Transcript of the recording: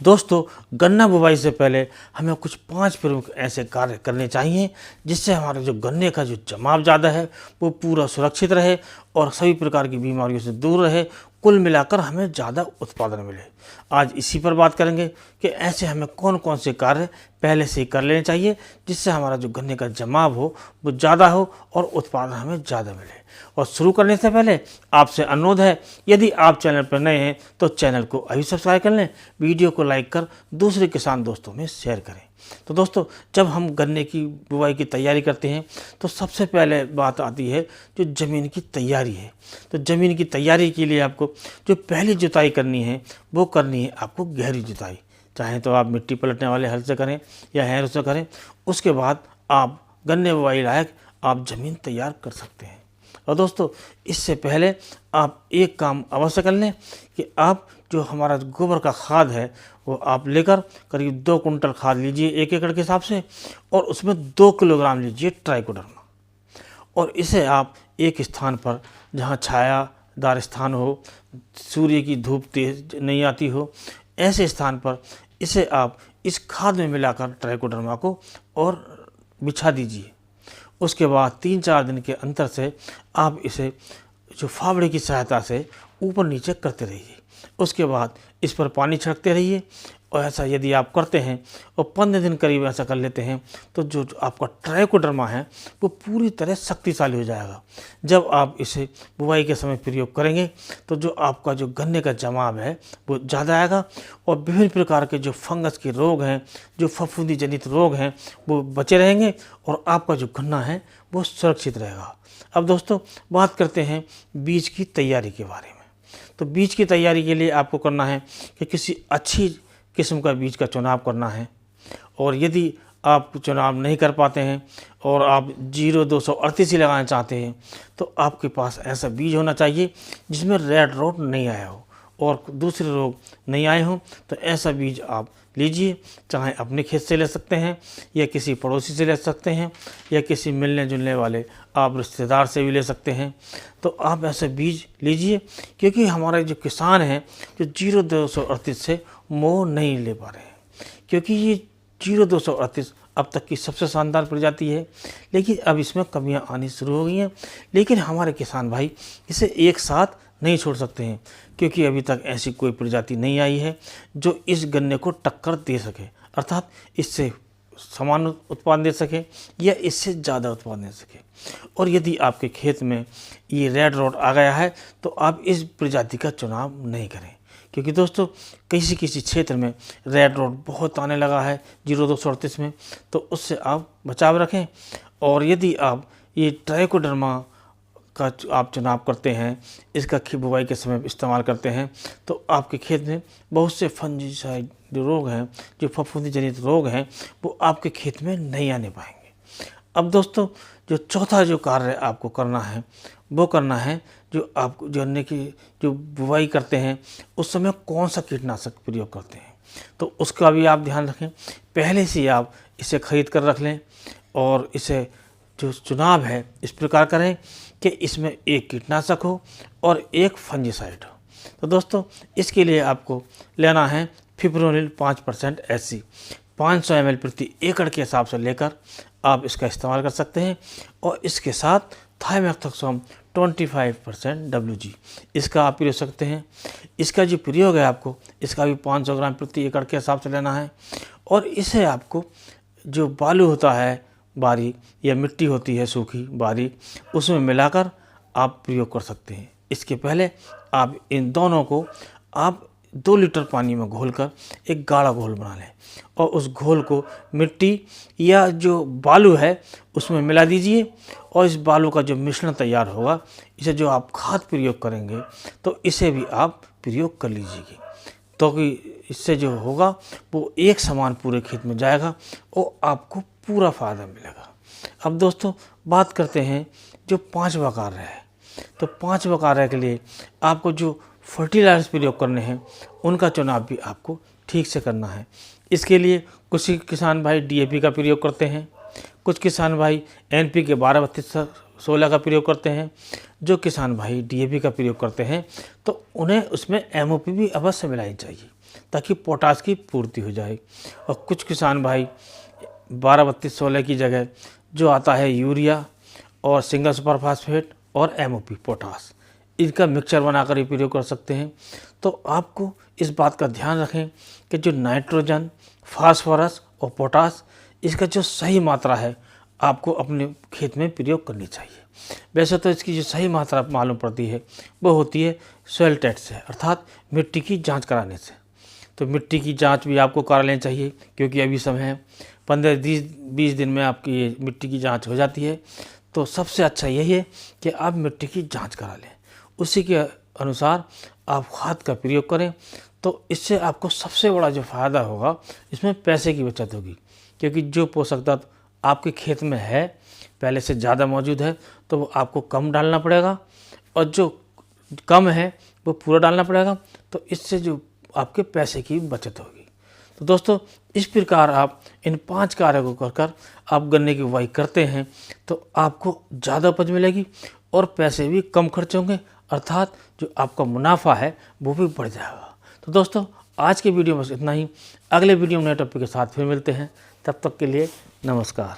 दोस्तों, गन्ना बुवाई से पहले हमें कुछ 5 प्रमुख ऐसे कार्य करने चाहिए जिससे हमारा जो गन्ने का जो जमाव ज़्यादा है वो पूरा सुरक्षित रहे और सभी प्रकार की बीमारियों से दूर रहे। कुल मिलाकर हमें ज़्यादा उत्पादन मिले। आज इसी पर बात करेंगे कि ऐसे हमें कौन कौन से कार्य पहले से ही कर लेने चाहिए जिससे हमारा जो गन्ने का जमाव हो वो ज़्यादा हो और उत्पादन हमें ज़्यादा मिले। और शुरू करने से पहले आपसे अनुरोध है, यदि आप चैनल पर नए हैं तो चैनल को अभी सब्सक्राइब कर लें, वीडियो को लाइक कर दूसरे किसान दोस्तों में शेयर करें। तो दोस्तों, जब हम गन्ने की बुवाई की तैयारी करते हैं तो सबसे पहले बात आती है जो ज़मीन की तैयारी है। तो ज़मीन की तैयारी के लिए आपको जो पहली जुताई करनी है वो करनी है आपको गहरी जुताई। चाहे तो आप मिट्टी पलटने वाले हल से करें या हैर से करें। उसके बाद आप गन्ने बुवाई लायक आप ज़मीन तैयार कर सकते हैं। और दोस्तों, इससे पहले आप एक काम अवश्य कर लें कि आप जो हमारा गोबर का खाद है वो आप लेकर करीब 2 कुंटल खाद लीजिए 1 एकड़ के हिसाब से, और उसमें 2 किलोग्राम लीजिए ट्राइकोडर्मा। और इसे आप एक स्थान पर जहाँ छायादार स्थान हो, सूर्य की धूप तेज नहीं आती हो, ऐसे स्थान पर इसे आप इस खाद में मिलाकर ट्राइकोडर्मा को और बिछा दीजिए। उसके बाद 3-4 दिन के अंतर से आप इसे जो फावड़े की सहायता से ऊपर नीचे करते रहिए। उसके बाद इस पर पानी छिड़कते रहिए। और ऐसा यदि आप करते हैं और 15 दिन करीब ऐसा कर लेते हैं तो जो आपका ट्राइकोडर्मा है वो पूरी तरह शक्तिशाली हो जाएगा। जब आप इसे बुवाई के समय प्रयोग करेंगे तो जो आपका जो गन्ने का जमाव है वो ज़्यादा आएगा और विभिन्न प्रकार के जो फंगस के रोग हैं, जो फफूंदी जनित रोग हैं वो बचे रहेंगे और आपका जो गन्ना है वो सुरक्षित रहेगा। अब दोस्तों, बात करते हैं बीज की तैयारी के बारे में। तो बीज की तैयारी के लिए आपको करना है कि किसी अच्छी किस्म का बीज का चुनाव करना है। और यदि आप चुनाव नहीं कर पाते हैं और आप 0238 ही लगाना चाहते हैं तो आपके पास ऐसा बीज होना चाहिए जिसमें रेड रोट नहीं आया हो और दूसरे रोग नहीं आए हों। तो ऐसा बीज आप लीजिए, चाहे अपने खेत से ले सकते हैं या किसी पड़ोसी से ले सकते हैं या किसी मिलने जुलने वाले आप रिश्तेदार से भी ले सकते हैं। तो आप ऐसे बीज लीजिए, क्योंकि हमारे जो किसान हैं जो 0238 से मोह नहीं ले पा रहे हैं, क्योंकि ये 0238 अब तक की सबसे शानदार प्रजाति है, लेकिन अब इसमें कमियां आनी शुरू हो गई हैं। लेकिन हमारे किसान भाई इसे एक साथ नहीं छोड़ सकते हैं, क्योंकि अभी तक ऐसी कोई प्रजाति नहीं आई है जो इस गन्ने को टक्कर दे सके, अर्थात इससे समान उत्पादन दे सके या इससे ज़्यादा उत्पादन दे सके। और यदि आपके खेत में ये रेड रोट आ गया है तो आप इस प्रजाति का चुनाव नहीं करें, क्योंकि दोस्तों किसी किसी क्षेत्र में रेड रोट बहुत आने लगा है 0238 में, तो उससे आप बचाव रखें। और यदि आप ये ट्राइकोडर्मा का आप चुनाव करते हैं, इसका बुवाई के समय इस्तेमाल करते हैं, तो आपके खेत में बहुत से फंजीसाइड जो रोग हैं, जो फफूंदी जनित रोग हैं, वो आपके खेत में नहीं आने पाएंगे। अब दोस्तों, जो चौथा जो कार्य आपको करना है वो करना है जो आप गन्ने की जो बुवाई करते हैं उस समय कौन सा कीटनाशक प्रयोग करते हैं, तो उसका भी आप ध्यान रखें। पहले से आप इसे खरीद कर रख लें और इसे जो चुनाव है इस प्रकार करें कि इसमें एक कीटनाशक हो और एक फंजीसाइड हो। तो दोस्तों, इसके लिए आपको लेना है फिप्रोनिल 5% SC 500 ml प्रति एकड़ के हिसाब से लेकर आप इसका इस्तेमाल कर सकते हैं। और इसके साथ थाइमेथोक्सोम 25% WG इसका आप प्रयोग सकते हैं। इसका जो प्रयोग है आपको इसका भी 500 ग्राम प्रति एकड़ के हिसाब से लेना है। और इसे आपको जो बालू होता है बारीक या मिट्टी होती है सूखी बारीक, उसमें मिलाकर आप प्रयोग कर सकते हैं। इसके पहले आप इन दोनों को आप 2 लीटर पानी में घोलकर एक गाढ़ा घोल बना लें और उस घोल को मिट्टी या जो बालू है उसमें मिला दीजिए। और इस बालू का जो मिश्रण तैयार होगा, इसे जो आप खाद प्रयोग करेंगे तो इसे भी आप प्रयोग कर लीजिए, तो कि इससे जो होगा वो एक समान पूरे खेत में जाएगा और आपको पूरा फ़ायदा मिलेगा। अब दोस्तों, बात करते हैं जो 5वां कार्य है। तो 5वां कार्य के लिए आपको जो फर्टिलाइजर्स प्रयोग करने हैं उनका चुनाव भी आपको ठीक से करना है। इसके लिए कुछ किसान भाई DAP का प्रयोग करते हैं, कुछ किसान भाई NPK 12-32-16 का प्रयोग करते हैं। जो किसान भाई DAP का प्रयोग करते हैं तो उन्हें उसमें MOP भी अवश्य मिलानी चाहिए, ताकि पोटास की पूर्ति हो जाए। और कुछ किसान भाई 12-32-16 की जगह जो आता है यूरिया और सिंगल सुपर फास्फेट और MOP पोटास, इनका मिक्सचर बनाकर ही प्रयोग कर सकते हैं। तो आपको इस बात का ध्यान रखें कि जो नाइट्रोजन, फास्फोरस और पोटास, इसका जो सही मात्रा है आपको अपने खेत में प्रयोग करनी चाहिए। वैसे तो इसकी जो सही मात्रा मालूम पड़ती है वो होती है सॉइल टेस्ट से, अर्थात मिट्टी की जांच कराने से। तो मिट्टी की जांच भी आपको करा लेनी चाहिए, क्योंकि अभी समय है 15-20 दिन में आपकी ये मिट्टी की जांच हो जाती है। तो सबसे अच्छा यही है कि आप मिट्टी की जांच करा लें, उसी के अनुसार आप खाद का प्रयोग करें। तो इससे आपको सबसे बड़ा जो फ़ायदा होगा, इसमें पैसे की बचत होगी, क्योंकि जो पोषक तत्व आपके खेत में है पहले से ज़्यादा मौजूद है तो वो आपको कम डालना पड़ेगा, और जो कम है वो पूरा डालना पड़ेगा। तो इससे जो आपके पैसे की बचत होगी। तो दोस्तों, इस प्रकार आप इन 5 कार्यों को कर आप गन्ने की बुवाई करते हैं तो आपको ज़्यादा उपज मिलेगी और पैसे भी कम खर्च होंगे, अर्थात जो आपका मुनाफा है वो भी बढ़ जाएगा। तो दोस्तों, आज के वीडियो में इतना ही। अगले वीडियो में नए टॉपिक के साथ फिर मिलते हैं। तब तक के लिए नमस्कार।